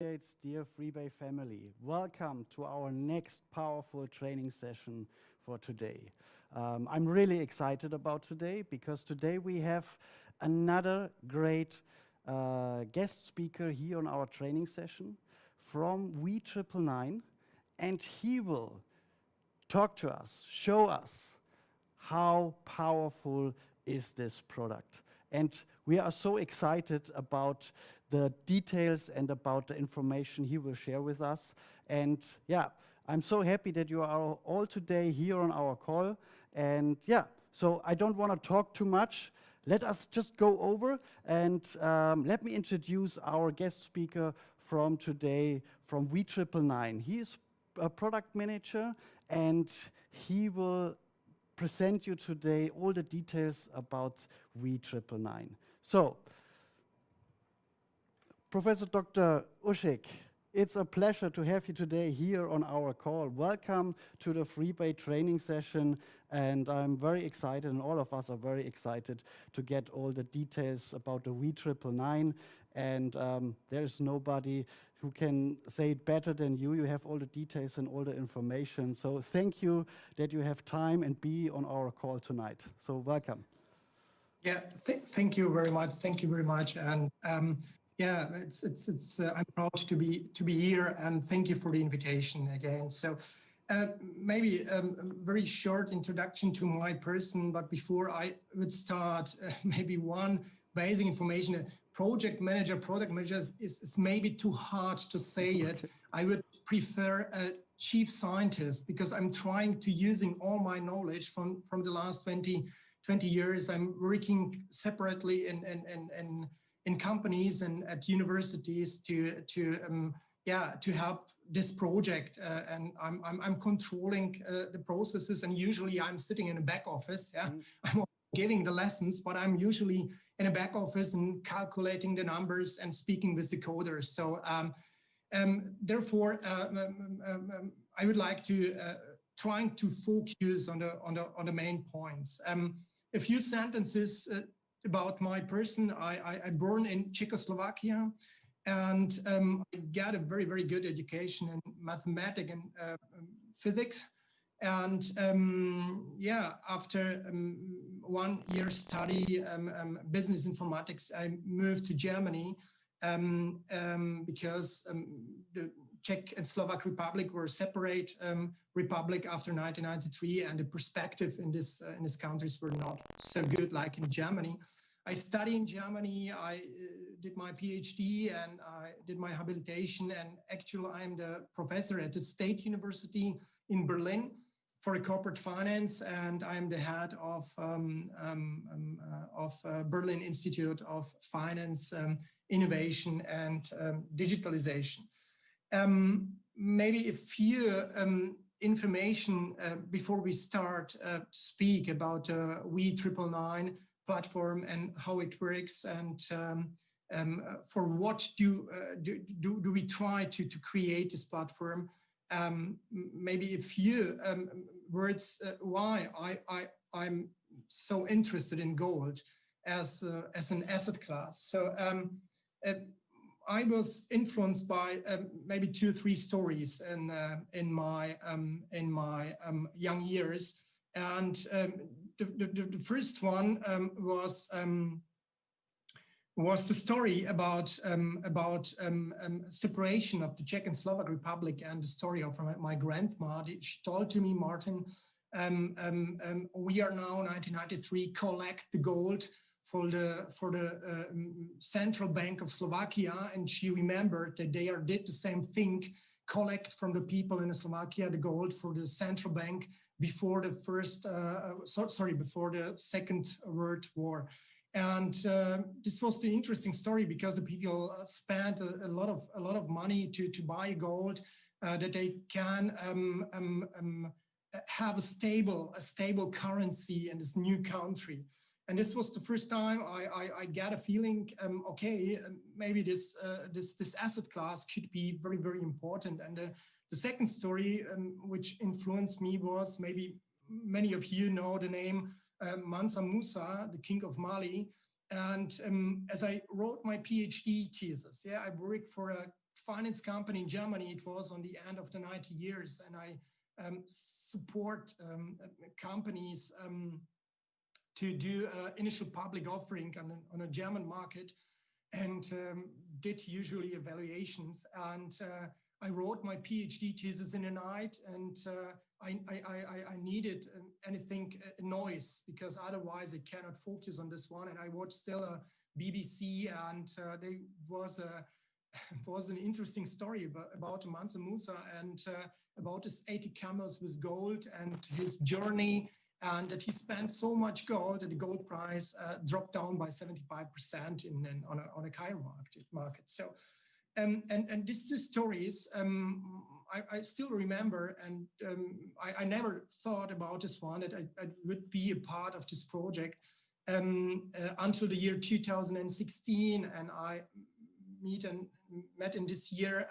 It's dear Freebay family. Welcome to our next powerful training session for today. I'm really excited about today because today we have another great guest speaker here on our training session from We999, and he will talk to us, show us how powerful is this product. And we are so excited about the details and about the information he will share with us. And yeah, I'm so happy that you are all today here on our call. And yeah, so I don't want to talk too much. Let us just go over and let me introduce our guest speaker from today from We999. He is a product manager and he will present you today all the details about We999. So, Professor Dr. Uschik, it's a pleasure to have you today here on our call. Welcome to the Freebay training session, and I'm very excited, and all of us are very excited to get all the details about the We999. And there is nobody who can say it better than you. You have all the details and all the information. So thank you that you have time and be on our call tonight. So welcome. Yeah, thank you very much. Thank you very much. And yeah, I'm proud to be here, and thank you for the invitation again. So maybe a very short introduction to my person, but before I would start, maybe one basic information. A project manager, product manager is maybe too hard to say it. I would prefer a chief scientist because I'm trying to using all my knowledge from the last 20 years. I'm working separately in companies and at universities to help this project, and I'm controlling the processes, and usually I'm sitting in a back office. I'm giving the lessons, but I'm usually in a back office and calculating the numbers and speaking with the coders. So therefore, I would like to trying to focus on the main points. A few sentences about my person. I born in Czechoslovakia, and I got a very, very good education in mathematics and physics. And after 1 year study business informatics, I moved to Germany because the Czech and Slovak Republic were separate republic after 1993, and the perspective in these countries were not so good like in Germany. I studied in Germany. I did my PhD and I did my habilitation, and actually I'm the professor at the State University in Berlin for corporate finance, and I'm the head of Berlin Institute of Finance, Innovation and Digitalization. Maybe a few information before we start to speak about We999 platform and how it works, and for what do we try to create this platform. Maybe a few words why I'm so interested in gold as an asset class. So I was influenced by maybe 2 or 3 stories in my young years, and the first one was the story about separation of the Czech and Slovak Republic, and the story of my grandma. She told to me, Martin, we are now 1993 collect the gold for the Central Bank of Slovakia, and she remembered that they did the same thing, collect from the people in Slovakia the gold for the central bank before the before the Second World War. And this was the interesting story because the people spent a lot of money to buy gold that they can have a stable currency in this new country. And this was the first time I got a feeling, okay, maybe this asset class could be very, very important. And the second story which influenced me was, maybe many of you know the name Mansa Musa, the king of Mali. And as I wrote my PhD thesis, I worked for a finance company in Germany. It was on the end of the 90 years, and I support companies to do initial public offering on a German market, and did usually evaluations. And I wrote my PhD thesis in a night, and I needed anything noise, because otherwise I cannot focus on this one. And I watched still a BBC, and there was was an interesting story about Mansa Musa and about his 80 camels with gold and his journey, and that he spent so much gold that the gold price dropped down by 75% on a Cairo market. So, and these two stories, I still remember, and I never thought about this one, that I would be a part of this project until the year 2016, and I met in this year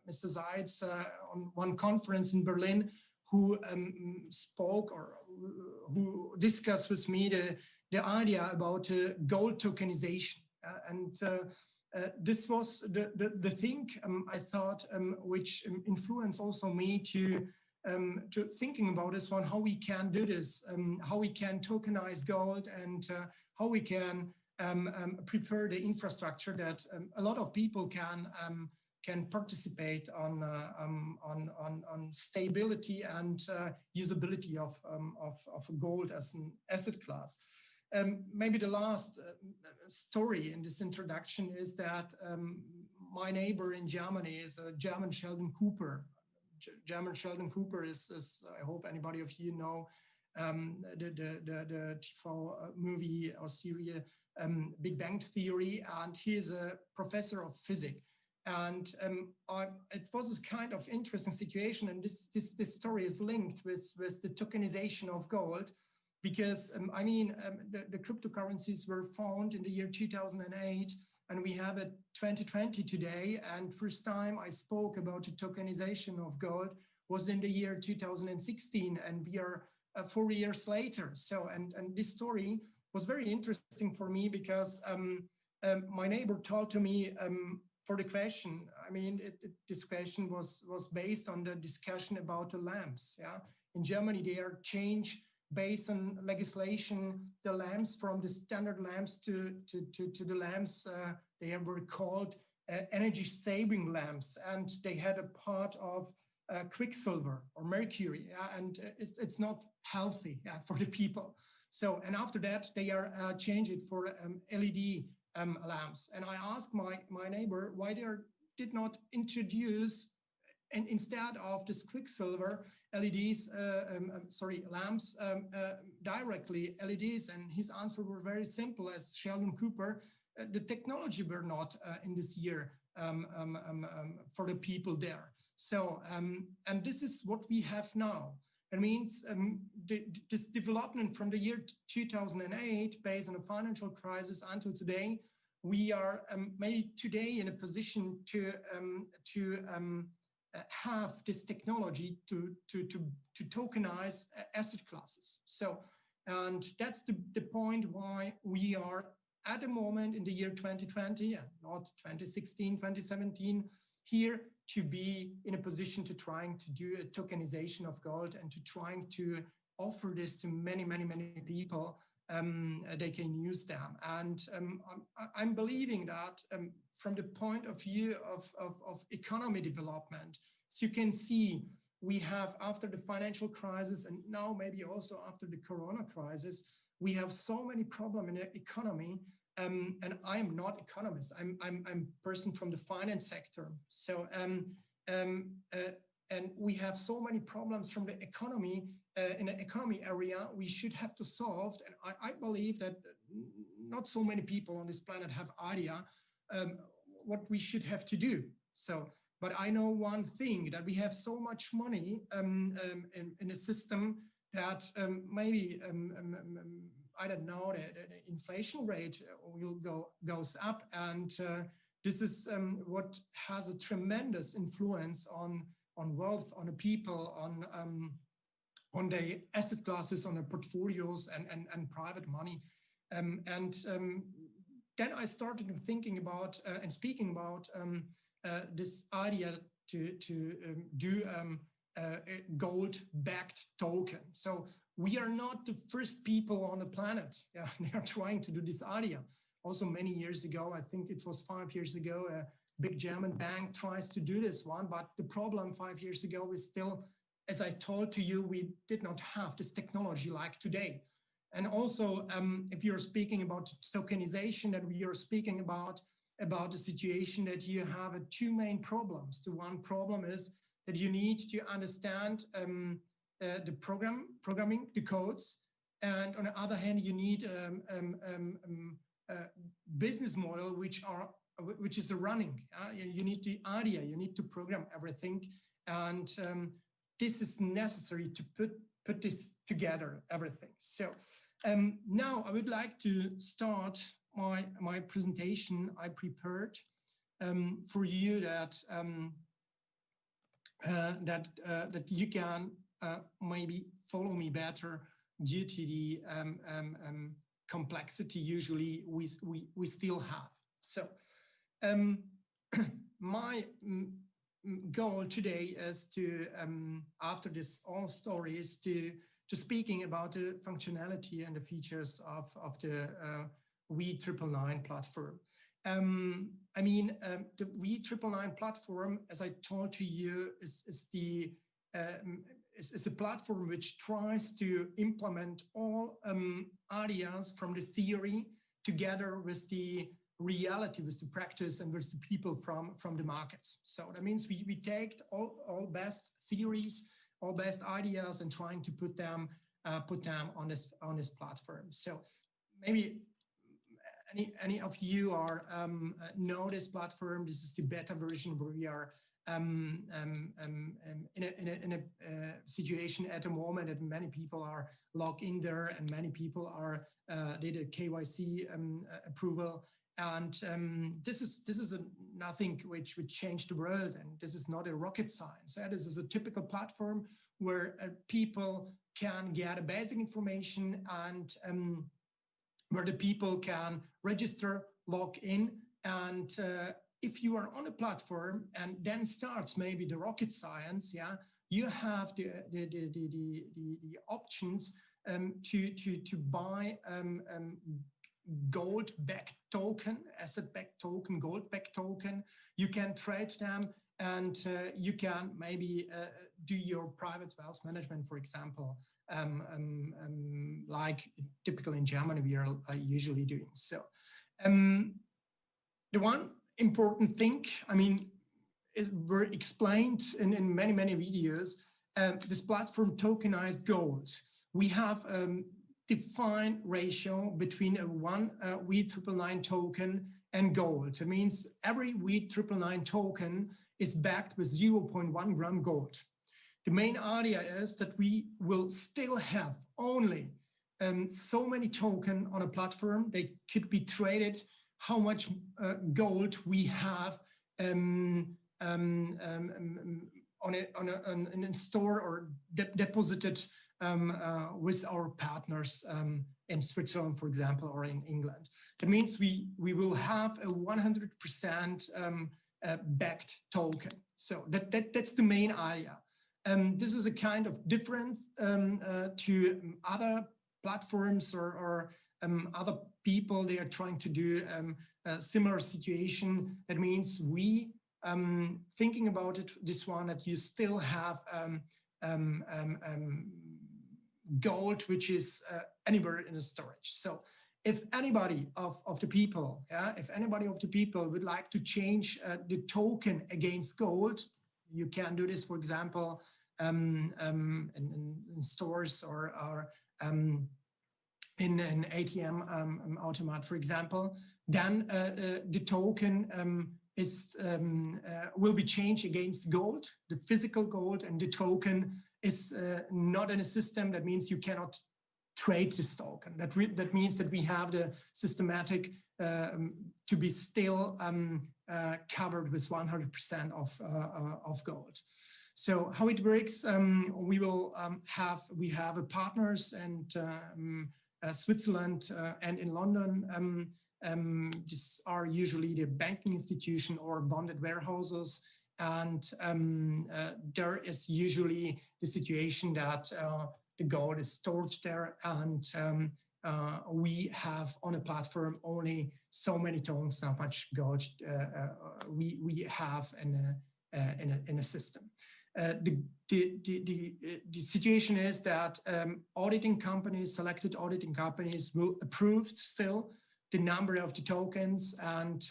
Mr. Seitz on one conference in Berlin, who spoke or who discussed with me the idea about gold tokenization. This was the thing I thought which influenced also me to thinking about this one, how we can do this, how we can tokenize gold, and how we can prepare the infrastructure that a lot of people can participate on stability and usability of gold as an asset class. Maybe the last story in this introduction is that my neighbor in Germany is a German Sheldon Cooper. German Sheldon Cooper is I hope anybody of you know, the TV movie or series Big Bang Theory, and he is a professor of physics. And it was this kind of interesting situation, and this story is linked with the tokenization of gold, because I mean the cryptocurrencies were found in the year 2008, and we have it 2020 today. And first time I spoke about the tokenization of gold was in the year 2016, and we are 4 years later. So and this story was very interesting for me, because my neighbor told to me for the question. I mean, this question was based on the discussion about the lamps. Yeah, in Germany they are changed based on legislation the lamps from the standard lamps to the lamps they were called energy saving lamps, and they had a part of quicksilver or mercury, and it's not healthy for the people. So, and after that they are changed it for LED lamps. And I asked my neighbor why they did not introduce, and instead of this quicksilver LEDs, lamps, directly LEDs. And his answer were very simple, as Sheldon Cooper, the technology were not in this year for the people there. So, and this is what we have now. It means this development from the year 2008, based on a financial crisis, until today, we are maybe today in a position to have this technology to tokenize asset classes. So, and that's the point why we are at the moment in the year 2020, and not 2016, 2017, here to be in a position to trying to do a tokenization of gold, and to trying to offer this to many people. They can use them. And I'm believing that from the point of view of economy development, so you can see we have, after the financial crisis, and now maybe also after the Corona crisis, we have so many problems in the economy. And I am not economist. I'm person from the finance sector. So and we have so many problems from the economy in the economy area we should have to solve. And I believe that not so many people on this planet have idea what we should have to do. So, but I know one thing, that we have so much money in a system that maybe I don't know, the inflation rate goes up, and this is what has a tremendous influence on wealth, on the people, on the asset classes, on the portfolios, and private money. Then I started thinking about and speaking about this idea to do a gold-backed token. So we are not the first people on the planet. Yeah, they are trying to do this idea. Also, many years ago, I think it was 5 years ago, a big German bank tries to do this one. But the problem 5 years ago is still, as I told to you, we did not have this technology like today. And also, if you're speaking about tokenization, that we are speaking about the situation that you have two main problems. The one problem is that you need to understand the programming, the codes, and on the other hand, you need business model which is running. You need the idea, you need to program everything, and this is necessary to put this together, everything. So now I would like to start my presentation. I prepared for you that that you can maybe follow me better due to the complexity usually we still have. So my goal today is to after this all story is to speaking about the functionality and the features of the V999 platform. I mean, the V999 platform, as I told to you, is a platform which tries to implement all ideas from the theory together with the reality, with the practice, and with the people from the markets. So that means we take all best theories, all best ideas, and trying to put them on this platform. So maybe any of you are know this platform. This is the beta version where we are in a situation at the moment that many people are logged in there, and many people are did a KYC approval. And this is nothing which would change the world, and this is not a rocket science. This is a typical platform where people can get a basic information, and where the people can register, log in, and if you are on a platform and then starts maybe the rocket science, yeah, you have the options to buy gold-backed token, asset-backed token, gold-backed token. You can trade them, and you can maybe do your private wealth management, for example, like typical in Germany we are usually doing. So the one important thing, I mean, it were explained in many videos, this platform tokenized gold. We have defined ratio between one V999 token and gold. It means every V999 token is backed with 0.1 gram gold. The main idea is that we will still have only so many tokens on a platform. They could be traded how much gold we have in store or deposited with our partners in Switzerland, for example, or in England. That means we will have a 100% backed token. So that's the main idea. This is a kind of difference to other platforms or other people. They are trying to do a similar situation. That means we thinking about it, this one, that you still have gold, which is anywhere in the storage. So if anybody of the people, if anybody of the people would like to change the token against gold, you can do this, for example, in stores or in an ATM automat, for example. Then the token will be changed against gold, the physical gold, and the token is not in a system. That means you cannot trade this token. That means that we have the systematic to be still covered with 100% of gold. So how it works, we have partners and Switzerland and in London. These are usually the banking institution or bonded warehouses. And there is usually the situation that the gold is stored there, and we have on a platform only so many tokens, how much gold we have in a system. The situation is that auditing companies, selected auditing companies, will approve still the number of the tokens and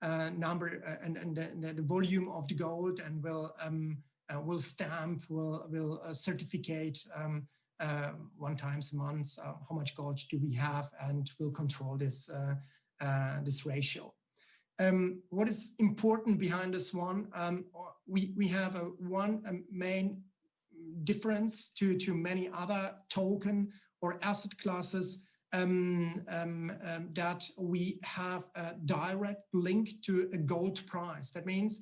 the volume of the gold, and will stamp, will certificate one times a month how much gold do we have, and will control this this ratio. What is important behind this one? We have one main difference to many other token or asset classes, that we have a direct link to a gold price. That means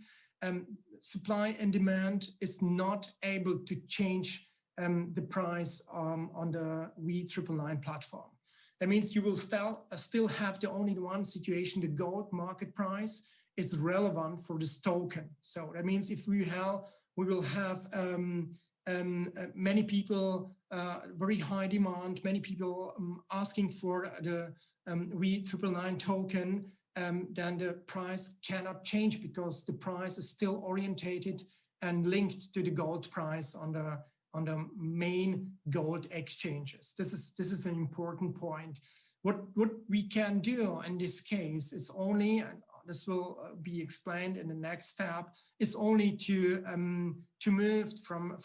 supply and demand is not able to change the price on the V999 platform. That means you will still have the only one situation: the gold market price is relevant for this token. So that means if we will have many people, very high demand, many people asking for the V999 token, then the price cannot change, because the price is still orientated and linked to the gold price on the main gold exchanges. This is an important point. What we can do in this case is only, and this will be explained in the next step, is only to move from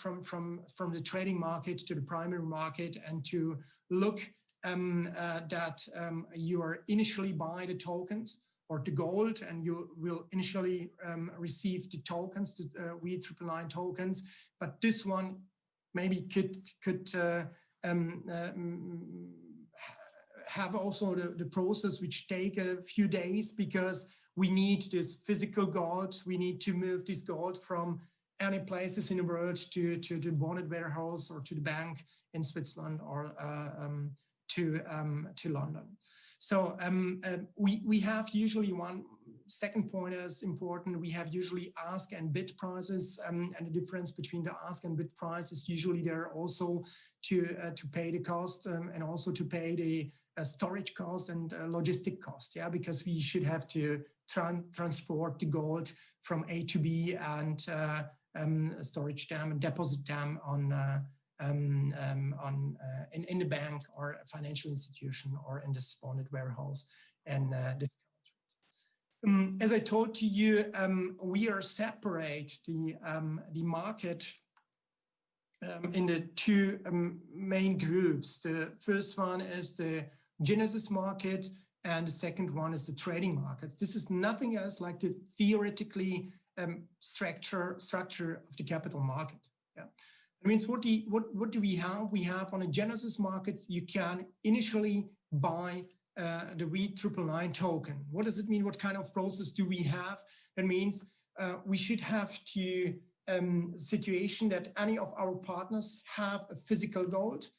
the trading market to the primary market, and to look that you are initially buy the tokens or the gold, and you will initially receive the tokens, the V999 tokens. But this one maybe could have also the process which take a few days, because we need this physical gold. We need to move this gold from any places in the world to the bonded warehouse or to the bank in Switzerland, or to London. So we have usually one second point is important. We have usually ask and bid prices, and the difference between the ask and bid price is usually there also to pay the cost, and also to pay the storage cost and logistic cost. Yeah, because we should have to transport the gold from A to B, and storage them and deposit them in the bank or a financial institution or in this bonded warehouse. And this, as I told to you, we are separate the market in the two main groups. The first one is the Genesis market, and the second one is the trading market. This is nothing else like the theoretically structure of the capital market. Yeah, it means what do we have? We have on a Genesis market, you can initially buy the V999 token. What does it mean? What kind of process do we have? That means we should have to situation that any of our partners have a physical gold.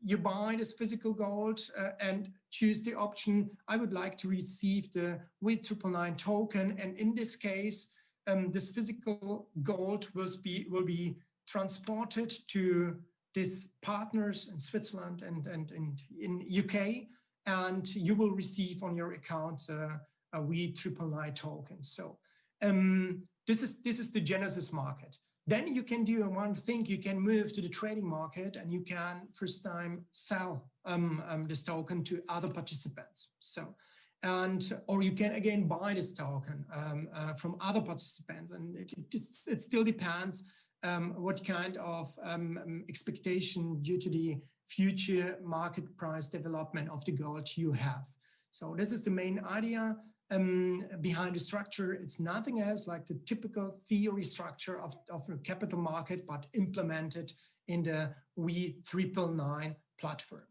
You buy this physical gold and choose the option, I would like to receive the V999 token. And in this case, this physical gold will be transported to these partners in Switzerland and in UK, and you will receive on your account a V999 token. So this is the Genesis market. Then you can do one thing, you can move to the trading market, and you can first time sell this token to other participants. So, or you can again buy this token from other participants, and it still depends what kind of expectation due to the future market price development of the gold you have. So this is the main idea behind the structure. It's nothing else like the typical theory structure of a capital market, but implemented in the V999 platform.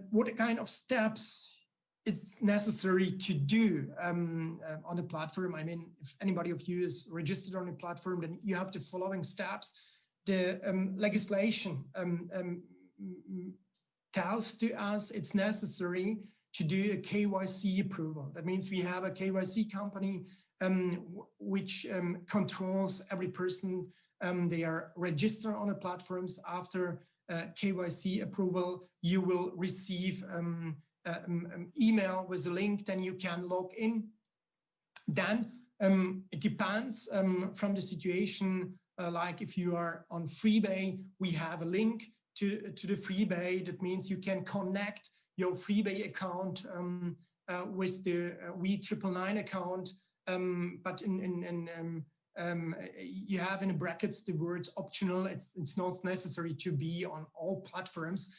What kind of steps it's necessary to do on the platform? I mean, if anybody of you is registered on the platform, then you have the following steps. The legislation tells to us it's necessary to do a KYC approval. That means we have a KYC company which controls every person. They are registered on the platforms. After KYC approval, you will receive email with a link, then you can log in. Then it depends from the situation, like if you are on Freebay, we have a link to the Freebay. That means you can connect your Freebay account with the V999 account, but you have in the brackets the words optional. It's not necessary to be on all platforms.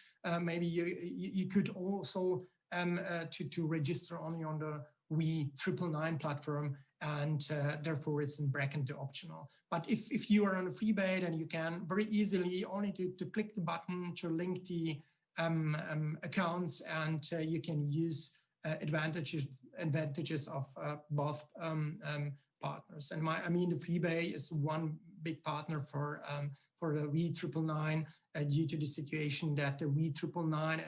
Maybe you could also to register only on the V999 platform, and therefore it's in bracket the optional. But if you are on a Freebay, then you can very easily only to click the button to link the accounts, and you can use advantages of both partners. And the Freebay is one big partner for the V999 due to the situation that the V999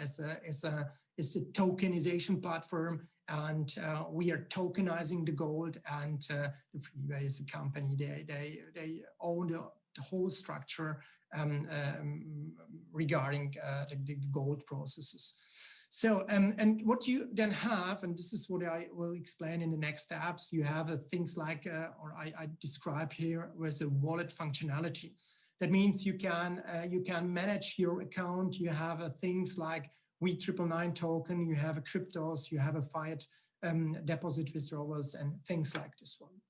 is the tokenization platform, and we are tokenizing the gold, and the Freebay is a company. They own the whole structure regarding the gold processes. So, and what you then have, and this is what I will explain in the next steps, you have things like, or I describe here with a wallet functionality. That means you can manage your account. You have things like V999 token, you have a cryptos, you have a fiat deposit withdrawals, and things like this one.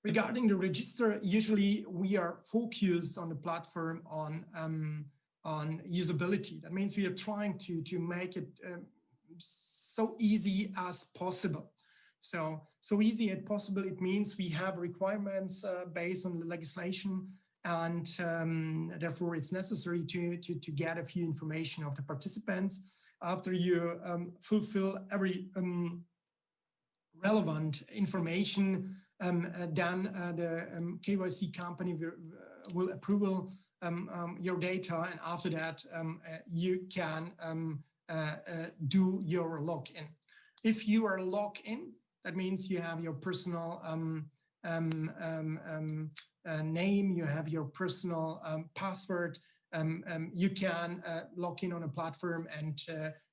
Regarding the register, usually we are focused on the platform on usability. That means we are trying to make it so easy as possible. So easy as possible, it means we have requirements based on the legislation, and therefore it's necessary to get a few information of the participants. After you fulfill every relevant information, then the KYC company will approve your data, and after that you can do your login. If you are logged in, that means you have your personal name, you have your personal password. You can log in on a platform, and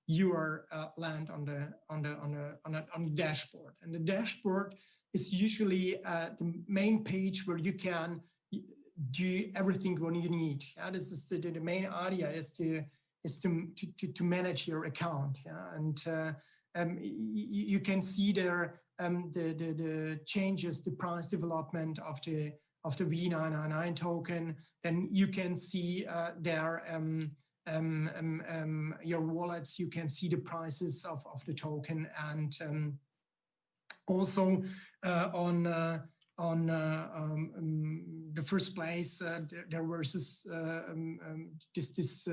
you are land on the dashboard. And the dashboard is usually the main page where you can do everything what you need. This is the main idea is to manage your account. And you can see there the changes, the price development of the V999 token. Then you can see there your wallets. You can see the prices of the token, and also on the first place there was this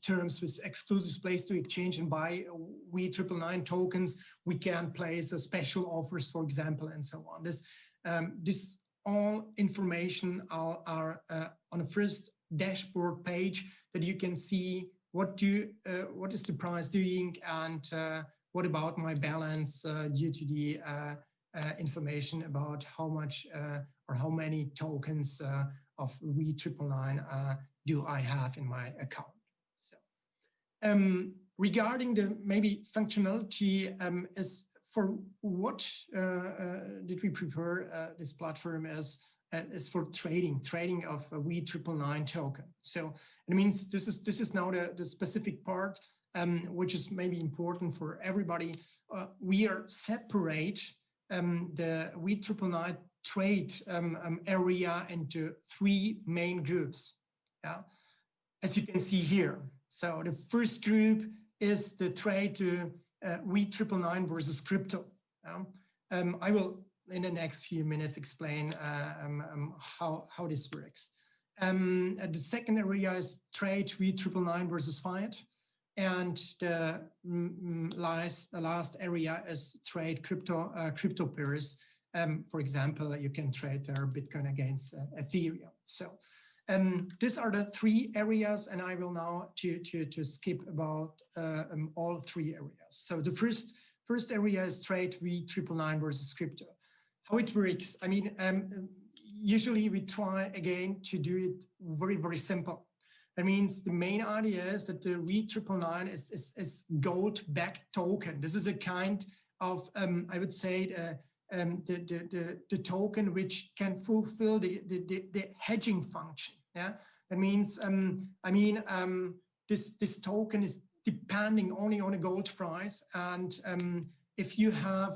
terms with exclusive place to exchange and buy V999 tokens. We can place special offers, for example, and so on. This all information are on the first dashboard page, that you can see what is the price doing, and what about my balance due to the information about how much or how many tokens of V999 do I have in my account. So regarding the maybe functionality, is for what did we prepare this platform as for trading of a V999 token. So it means this is now the specific part which is maybe important for everybody. We are separate the V999 trade area into three main groups. Yeah, as you can see here. So the first group is the trade to V999 versus crypto. I will in the next few minutes explain how this works. The second area is trade V999 versus fiat, and the last area is trade crypto pairs. For example, you can trade Bitcoin against Ethereum. So These are the three areas, and I will now to skip about all three areas. So the first area is trade V999 versus crypto. How it works? I mean, usually we try again to do it very simple. That means the main idea is that the V999 is gold-backed token. This is a kind of I would say the token which can fulfill the hedging function. Yeah, that means this token is depending only on a gold price, and if you have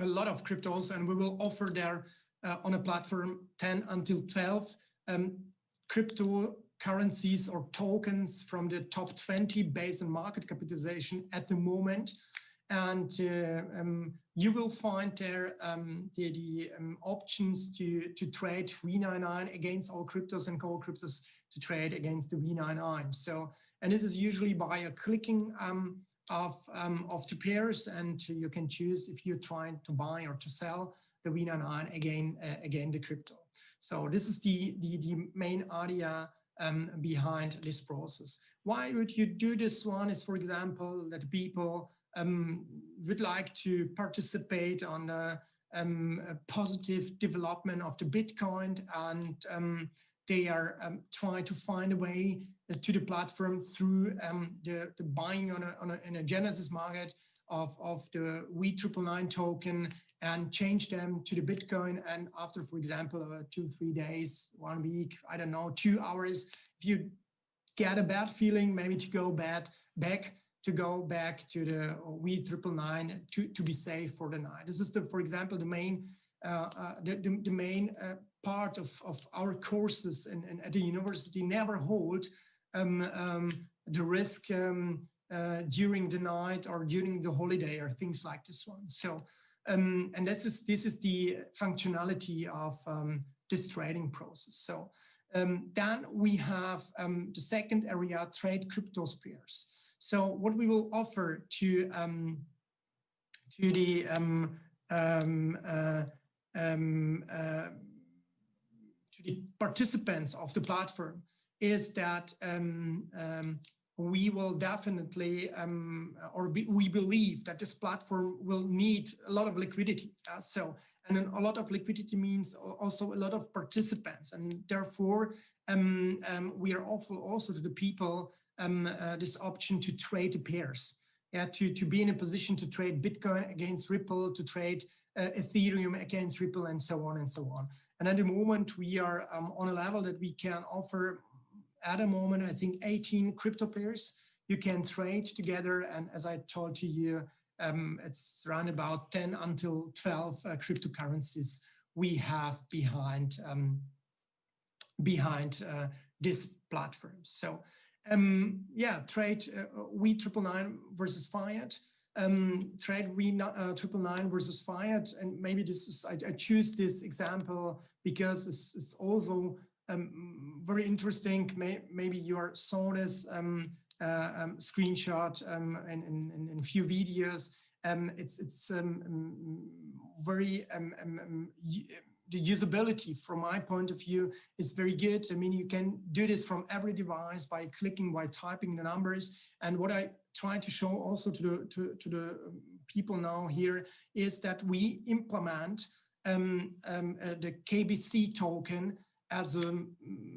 a lot of cryptos, and we will offer there on a platform 10 until 12 cryptocurrencies or tokens from the top 20 based on market capitalization at the moment. And you will find there the options to trade V99 against all cryptos and all cryptos to trade against the V99. So, and this is usually by a clicking of the pairs, and you can choose if you're trying to buy or to sell the V99 again the crypto. So this is the main idea behind this process. Why would you do this one? Is, for example, that people would like to participate on a positive development of the Bitcoin, and they are trying to find a way to the platform through the buying in a Genesis market of the V999 token and change them to the Bitcoin. And after, for example, 2-3 days, 1 week, I don't know, 2 hours, if you get a bad feeling, maybe to go back to the V999 to be safe for the night. This is for example, the main part of our courses and at the university never hold the risk during the night or during the holiday or things like this one. So and this is the functionality of this trading process. So then we have the second area, trade crypto pairs. So what we will offer to the participants of the platform is that we will definitely, we believe that this platform will need a lot of liquidity. And then a lot of liquidity means also a lot of participants, and therefore we are offering also to the people this option to trade the pairs, to be in a position to trade Bitcoin against Ripple, to trade Ethereum against Ripple, and so on and so on. And at the moment we are on a level that we can offer at a moment, I think 18 crypto pairs you can trade together. And as I told to you, it's around about 10 until 12 cryptocurrencies we have behind this platform. So yeah, trade V999 versus fiat, trade V999 versus fiat. And maybe this is, I choose this example because it's also very interesting. Maybe you saw this screenshot in a few videos. It's very the usability from my point of view is very good. I mean, you can do this from every device by clicking, by typing the numbers. And what I try to show also to the people now here is that we implement the KBC token as a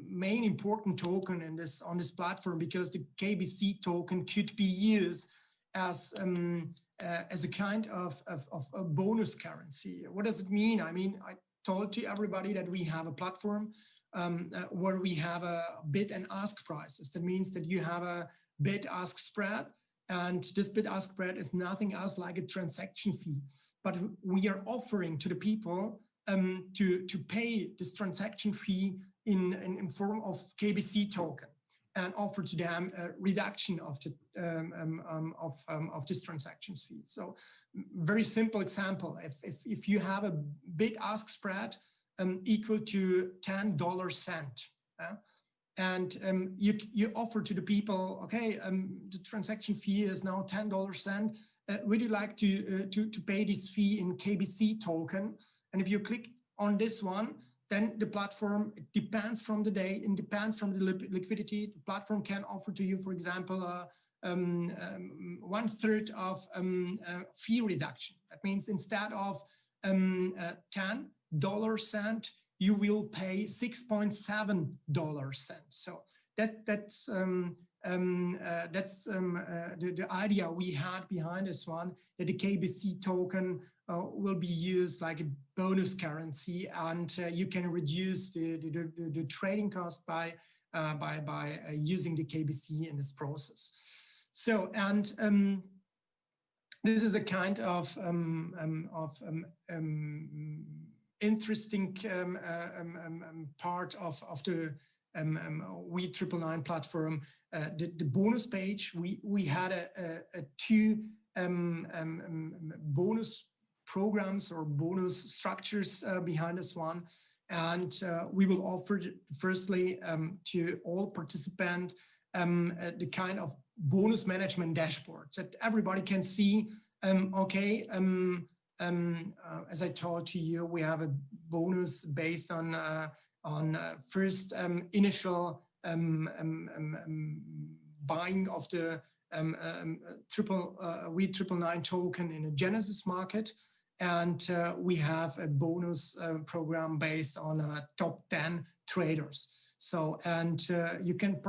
main important token on this platform, because the KBC token could be used as a kind of a bonus currency. What does it mean? I mean, I told to everybody that we have a platform where we have a bid and ask prices. That means that you have a bid-ask spread, and this bid-ask spread is nothing else like a transaction fee. But we are offering to the people to pay this transaction fee in form of KBC token, and offer to them a reduction of the this transaction fee. So very simple example: if you have a bid-ask spread equal to $0.10, and you offer to the people, okay, the transaction fee is now $0.10. Would you like to pay this fee in KBC token? And if you click on this one, then the platform, it depends from the day, it depends from the liquidity. The platform can offer to you, for example, 1/3 of fee reduction. That means instead of $10 you will pay $6.7. So that's the idea we had behind this one, that the KBC token will be used like a bonus currency, and you can reduce the trading cost by using the KBC in this process. So, and this is a kind of interesting part of the V999 platform. The bonus page, we had a two bonus programs or bonus structures behind this one, and we will offer firstly to all participants the kind of bonus management dashboard that everybody can see. Okay, as I told to you, we have a bonus based on first initial buying of the V999 token in a Genesis market, and we have a bonus program based on top 10 traders. So, and you can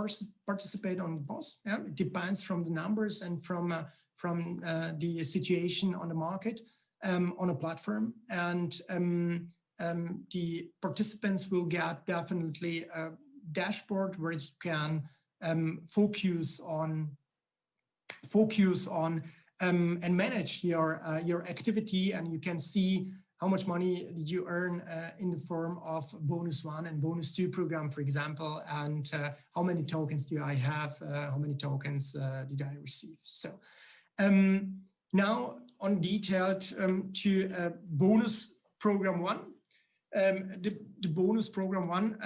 participate on both. Yeah? It depends from the numbers and from the situation on the market, on a platform. And the participants will get definitely a dashboard where you can focus on and manage your activity, and you can see how much money did you earn in the form of bonus 1 and bonus 2 program, for example, and how many tokens do I have, how many tokens did I receive. So now on detailed to bonus program 1. The bonus program 1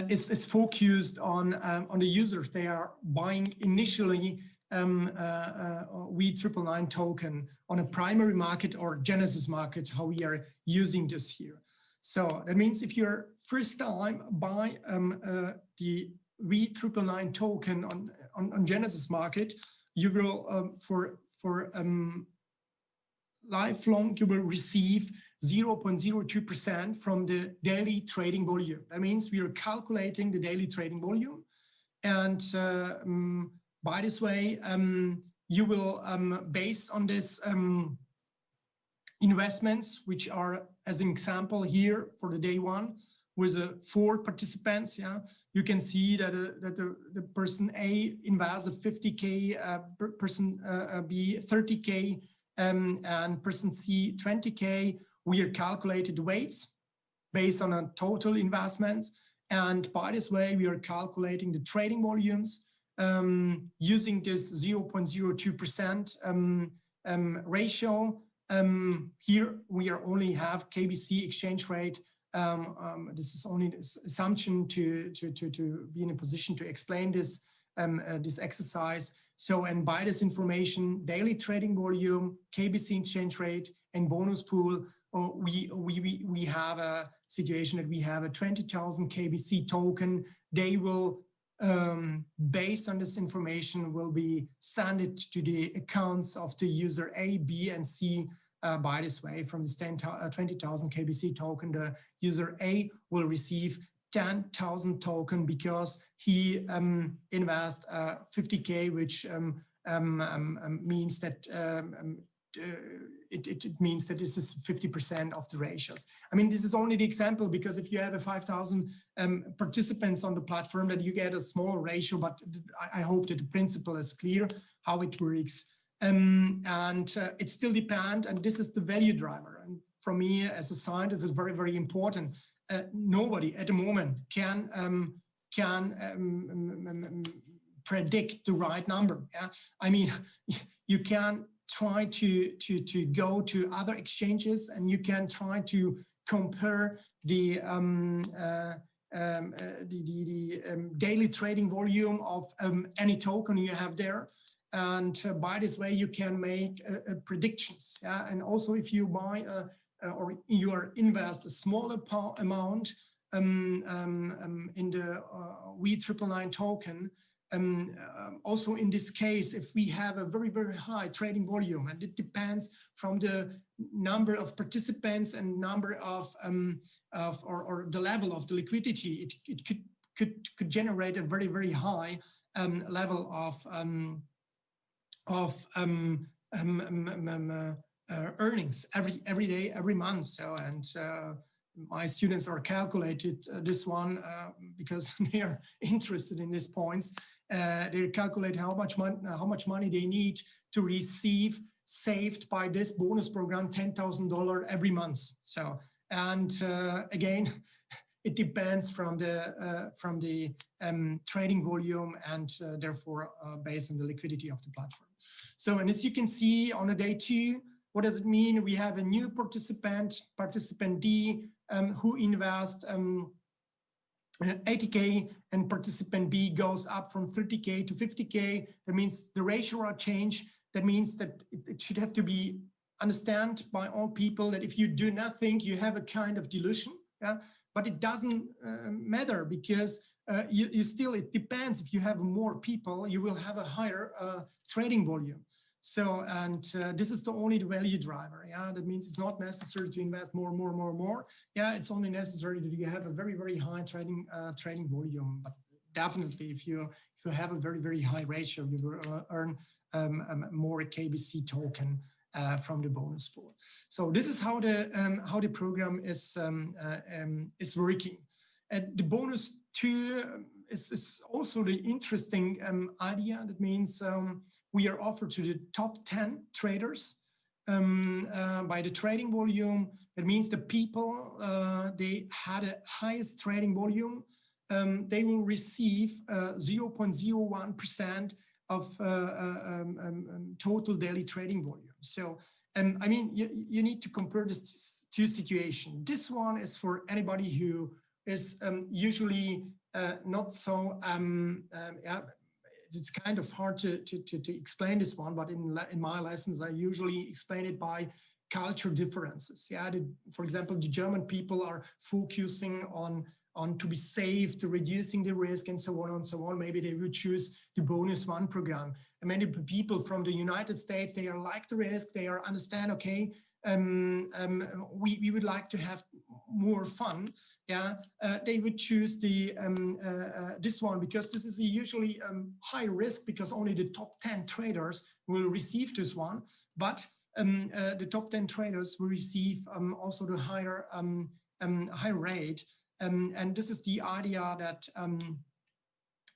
is focused on the users. They are buying initially V999 token on a primary market or Genesis market, how we are using this here. So that means if you're first time buy the V999 token on Genesis market, you will for lifelong you will receive 0.02% from the daily trading volume. That means we are calculating the daily trading volume, and by this way you will based on this investments, which are as an example here for the day 1 with 4 participants. Yeah, you can see that the person A invests 50K, person B 30K, and person C 20K. We are calculated the weights based on a total investments, and by this way we are calculating the trading volumes using this 0.02% ratio. Here we are only have KBC exchange rate. This is only this assumption to be in a position to explain this this exercise. So, and by this information, daily trading volume, KBC exchange rate, and bonus pool, we have a situation that we have a 20,000 KBC token. They will, based on this information, will be sent it to the accounts of the user A, B, and C. By this way, from this 20,000 KBC token, the user A will receive 10,000 token because he invests 50K, which means that it means that this is 50% of the ratios. I mean, this is only the example, because if you have a 5,000 participants on the platform, that you get a small ratio, but I hope that the principle is clear how it works. And it still depends, and this is the value driver. And for me as a scientist, it's very, very important. Nobody at the moment can predict the right number. Yeah? I mean, you can try to go to other exchanges, and you can try to compare the daily trading volume of any token you have there. And by this way, you can make predictions. Yeah? And also, if you buy or you are invest a smaller amount in the V999 token. Also in this case, if we have a very, very high trading volume, and it depends from the number of participants and number of or the level of the liquidity, it could generate a very, very high level of earnings every day, every month. So, and my students are calculated this one because they are interested in these points. They calculate how much money they need to receive saved by this bonus program, $10,000 every month. So, and again, it depends from the trading volume and therefore based on the liquidity of the platform. So, and as you can see on a day 2, what does it mean? We have a new participant D, who invests 80K, and participant B goes up from 30K to 50K. That means the ratio are changed. That means that it should have to be understood by all people that if you do nothing, you have a kind of dilution. Yeah, but it doesn't matter because you still, it depends. If you have more people, you will have a higher trading volume. So, and this is the only value driver. Yeah, that means it's not necessary to invest more. Yeah, it's only necessary that you have a very, very high trading volume. But definitely, if you have a very, very high ratio, you will earn more KBC token from the bonus pool. So this is how the program is working. The bonus 2 is also the interesting idea. That means we are offered to the top 10 traders by the trading volume. That means the people they had a highest trading volume, they will receive 0.01% of total daily trading volume. So, I mean, you need to compare this two situations. This one is for anybody who is usually not so, it's kind of hard to explain this one, but in my lessons, I usually explain it by culture differences. Yeah, for example, the German people are focusing on to be safe, to reducing the risk, and so on and so on. Maybe they would choose the bonus 1 program. And many people from the United States, they are like the risk, they are understand, okay, we would like to have more fun. Yeah, they would choose the this one because this is usually high risk because only the top 10 traders will receive this one. But the top 10 traders will receive also the higher high rate. And this is the idea that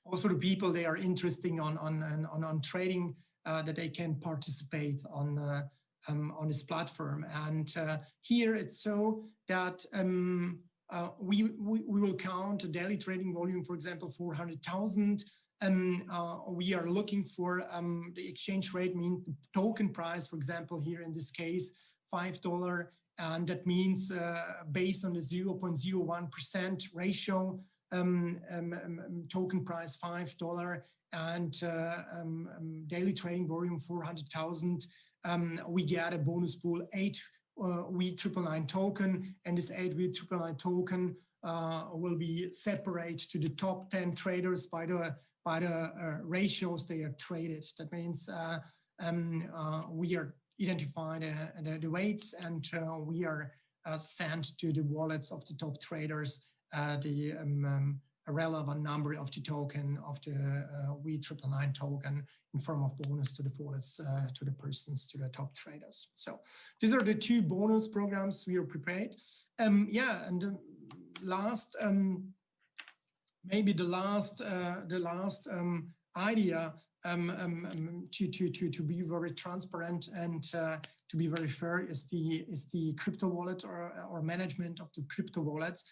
also the people they are interested on trading that they can participate on this platform. And here it's so that we will count a daily trading volume, for example, 400,000. We are looking for the exchange rate, mean the token price, for example, here in this case, $5. And that means based on the 0.01% ratio, token price $5 and daily trading volume 400,000, we get a bonus pool 8 V999 token, and this 8 V999 token will be separate to the top 10 traders by the ratios they are traded. That means we are identify the weights, and we are sent to the wallets of the top traders the relevant number of the token of the V999 token in form of bonus to the wallets to the persons, to the top traders. So these are the 2 bonus programs we are prepared. Yeah, and the last maybe the last idea to be very transparent and to be very fair is the crypto wallet or management of the crypto wallets.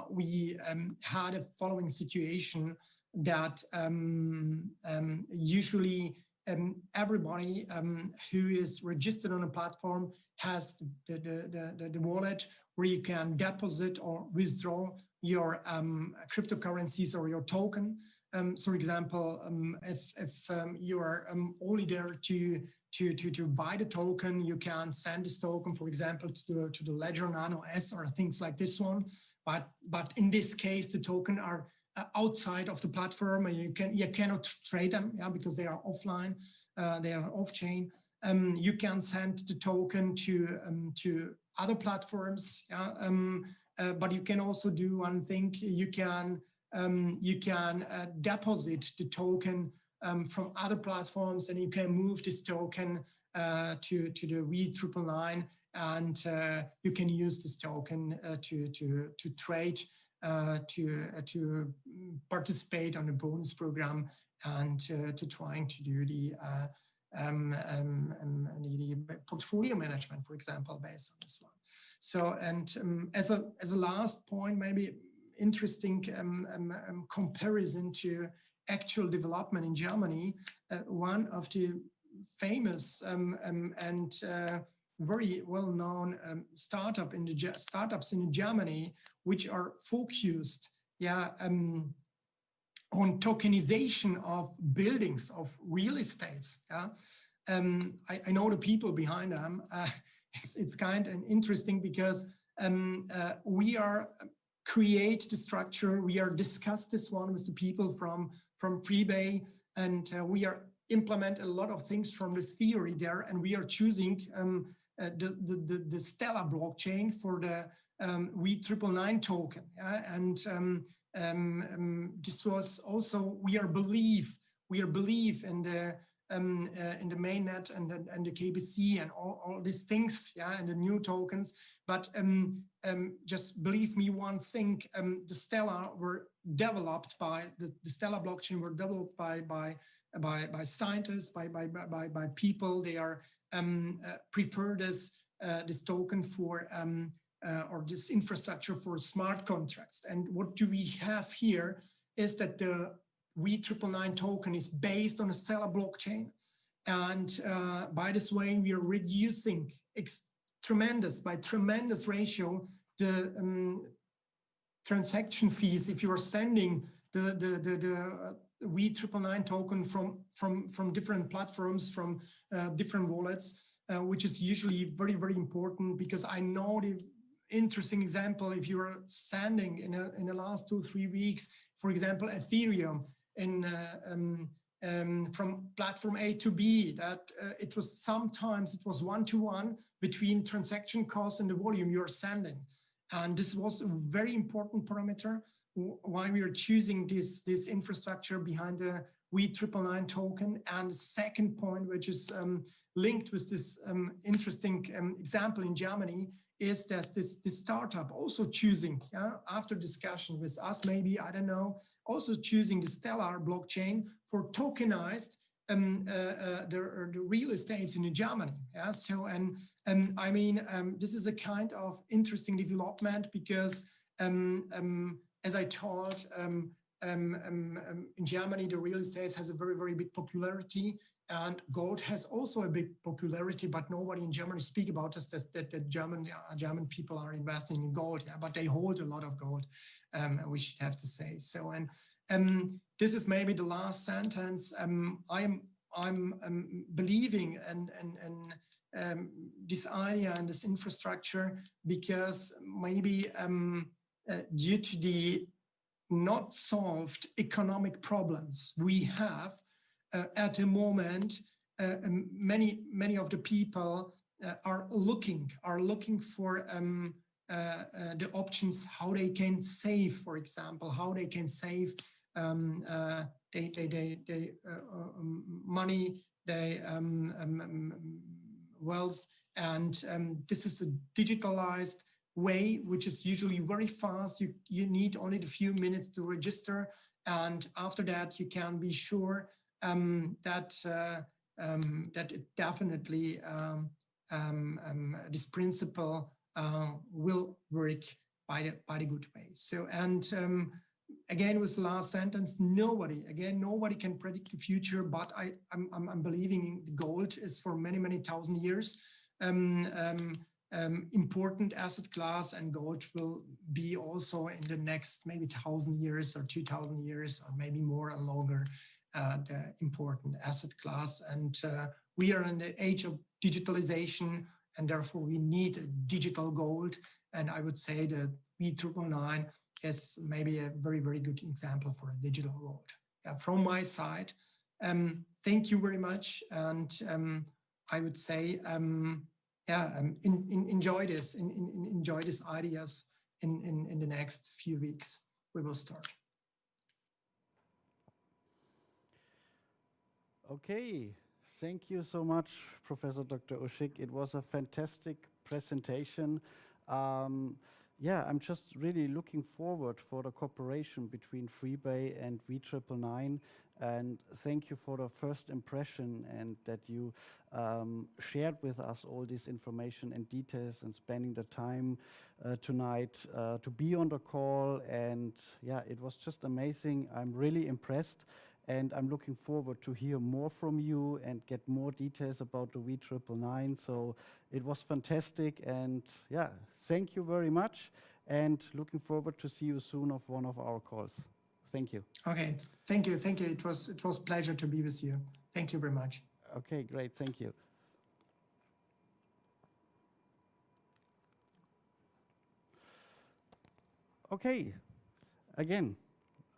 We had a following situation that usually everybody who is registered on a platform has the wallet where you can deposit or withdraw your cryptocurrencies or your token. So, for example, if you are only there to to buy the token. You can send this token, for example, to the Ledger Nano S or things like this one. But in this case, the token are outside of the platform, and you cannot trade them, yeah, because they are offline, they are off chain. You can send the token to other platforms, yeah. But you can also do one thing. You can deposit the token from other platforms, and you can move this token to the V999, and you can use this token to trade, to participate on the bonus program, and to trying to do the portfolio management, for example, based on this one. So, and as a last point, maybe interesting comparison to actual development in Germany, one of the famous and very well-known startups in Germany, which are focused, yeah, on tokenization of buildings, of real estates. Yeah, I know the people behind them. It's kind of interesting because we are create the structure. We are discuss this one with the people from Freebay, and we are implement a lot of things from the theory there, and we are choosing the Stellar blockchain for the V999 token. And this was also we are believe in the mainnet and the KBC and all these things, yeah, and the new tokens. But just believe me one thing, the Stellar were developed by the Stellar blockchain were developed by scientists, by people. They are prepared this token for or this infrastructure for smart contracts. And what do we have here is that the V999 token is based on a Stellar blockchain. And by this way, we are reducing tremendous ratio the transaction fees if you are sending the V999 token from different platforms, from different wallets, which is usually very, very important, because I know the interesting example, if you are sending in the last 2-3 weeks, for example, Ethereum from platform A to B, that it was sometimes 1-to-1 between transaction costs and the volume you are sending. And this was a very important parameter why we are choosing this infrastructure behind the V999 token. And the second point, which is linked with this interesting example in Germany, is that this startup also choosing, yeah, after discussion with us, maybe, I don't know, also choosing the Stellar blockchain for tokenized the real estates in Germany. Yeah, so and I mean, this is a kind of interesting development, because as I told, in Germany, the real estate has a very, very big popularity, and gold has also a big popularity, but nobody in Germany speak about this, that the German people are investing in gold, yeah, but they hold a lot of gold, we should have to say. So, and this is maybe the last sentence. I'm believing in this idea and this infrastructure, because maybe due to the not solved economic problems we have at the moment, many of the people are looking for the options how they can save, for example, how they can save money, wealth, and this is a digitalized way, which is usually very fast. You need only a few minutes to register, and after that you can be sure that it definitely this principle will work by the good way. So, and again, with the last sentence, nobody can predict the future, but I'm believing gold is for many thousand years important asset class, and gold will be also in the next maybe 1,000 years or 2,000 years or maybe more and longer the important asset class. And we are in the age of digitalization, and therefore we need a digital gold. And I would say that V999 is maybe a very, very good example for a digital gold. From my side, thank you very much. And I would say, enjoy this, enjoy these ideas in the next few weeks. We will start. Okay, thank you so much, Professor Dr. Uschik. It was a fantastic presentation. Yeah, I'm just really looking forward for the cooperation between Freebay and V999. And thank you for the first impression and that you shared with us all this information and details and spending the time tonight to be on the call. And yeah, it was just amazing. I'm really impressed. And I'm looking forward to hear more from you and get more details about the V999. So it was fantastic. And yeah, thank you very much. And looking forward to see you soon of one of our calls. Thank you. Okay, thank you. Thank you. It was a pleasure to be with you. Thank you very much. Okay, great. Thank you. Okay, again,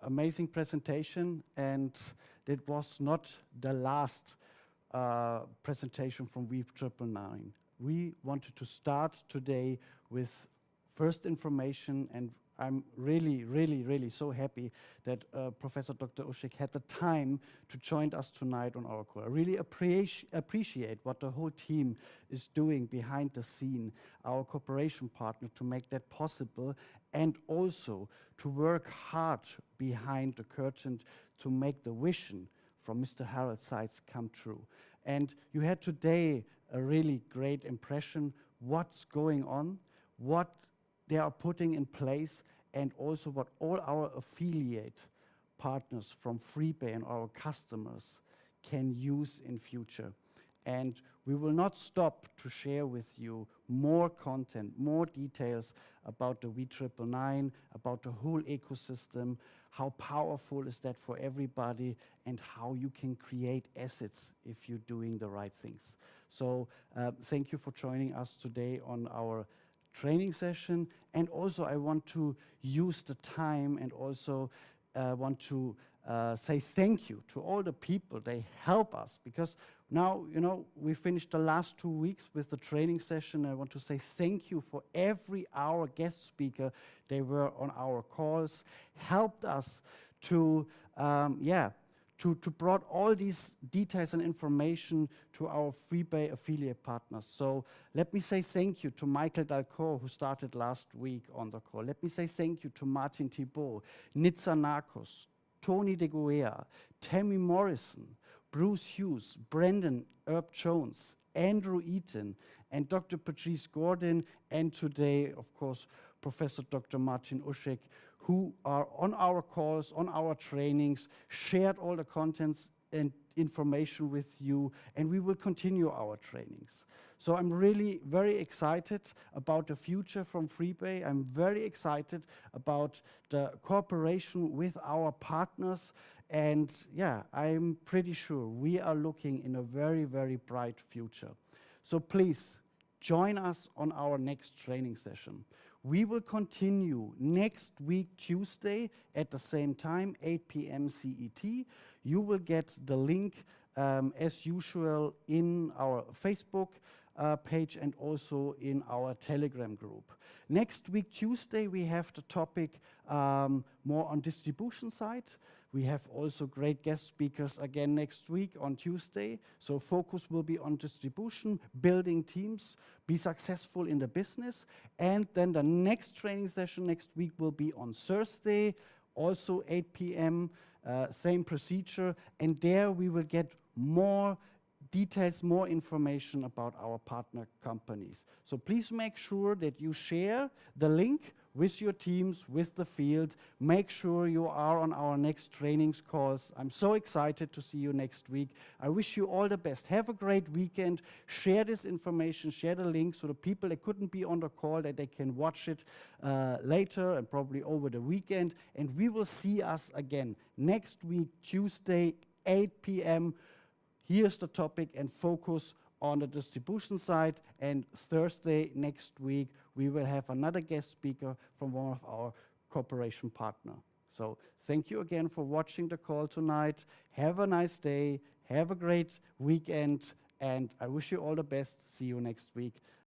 amazing presentation, and it was not the last presentation from V999. We wanted to start today with first information, and I'm really so happy that Professor Dr. Uschik had the time to join us tonight on our call. I really appreciate what the whole team is doing behind the scene, our cooperation partner, to make that possible, and also to work hard behind the curtain to make the vision from Mr. Harold Seitz come true. And you had today a really great impression what's going on, what they are putting in place, and also what all our affiliate partners from Freebay and our customers can use in future. And we will not stop to share with you more content, more details about the V999, about the whole ecosystem, how powerful is that for everybody, and how you can create assets if you're doing the right things. So thank you for joining us today on our training session. And also I want to use the time and also want to say thank you to all the people. They help us because now, you know, we finished the last 2 weeks with the training session. I want to say thank you for every hour guest speaker. They were on our calls, helped us to, to brought all these details and information to our Freebay affiliate partners. So let me say thank you to Michael Dalcourt, who started last week on the call. Let me say thank you to Martin Thibault, Nitsa Narcos, Tony De Guea, Tammy Morrison, Bruce Hughes, Brendan Erb Jones, Andrew Eaton, and Dr. Patrice Gordon, and today, of course, Professor Dr. Martin Uschik, who are on our calls, on our trainings, shared all the contents and information with you, and we will continue our trainings. So I'm really very excited about the future from Freebay. I'm very excited about the cooperation with our partners, and yeah, I'm pretty sure we are looking in a very, very bright future. So please join us on our next training session. We will continue next week, Tuesday, at the same time, 8 p.m. CET. You will get the link, as usual, in our Facebook page and also in our Telegram group. Next week, Tuesday, we have the topic more on distribution side. We have also great guest speakers again next week on Tuesday. So focus will be on distribution, building teams, be successful in the business. And then the next training session next week will be on Thursday, also 8 p.m., same procedure. And there we will get more details, more information about our partner companies. So please make sure that you share the link with your teams, with the field. Make sure you are on our next trainings calls. I'm so excited to see you next week. I wish you all the best. Have a great weekend. Share this information, share the link so the people that couldn't be on the call, that they can watch it later and probably over the weekend. And we will see us again next week, Tuesday, 8 p.m. here's the topic and focus on the distribution side. And Thursday next week, we will have another guest speaker from one of our cooperation partner. So thank you again for watching the call tonight. Have a nice day. Have a great weekend. And I wish you all the best. See you next week.